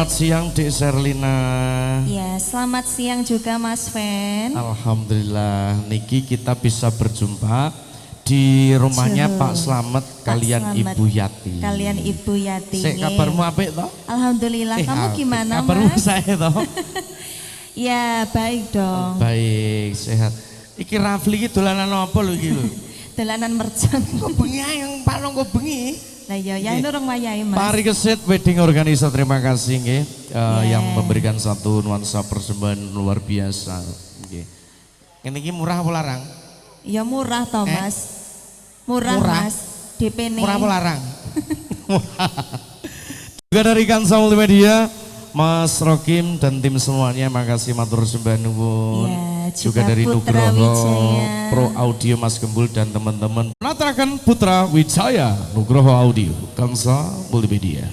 Selamat siang Dek Serlina. Ya, selamat siang juga Mas Fen. Alhamdulillah, niki kita bisa berjumpa di rumahnya Pak Slamet kalian Ibu Yati. Kalian Ibu Yati. Sik kabarmu apik toh? Alhamdulillah, kamu gimana kabarmu Mas? saya toh? Ya, baik dong. Baik, sehat. Iki Rafli iki dolanan apa lho iki lho? Dolanan mercon. Kok bengi yang palong kok bengi? Lah ya, ya nurung wayahe Mas. Pari Keset Wedding Organizer, terima kasih nggih yang memberikan satu nuansa persembahan luar biasa nggih. Ini iki murah apa larang? Ya murah toh Mas. Murah Mas. DP-ne. Murah apa larang? Juga dari Kansa Multimedia, Mas Rokim dan tim semuanya, makasih matur sembah nuwun. Juga dari Nugroho Pro Audio Mas Gembul dan teman-teman. Menatakan Putra Wijaya Nugroho Audio Kansa Multimedia.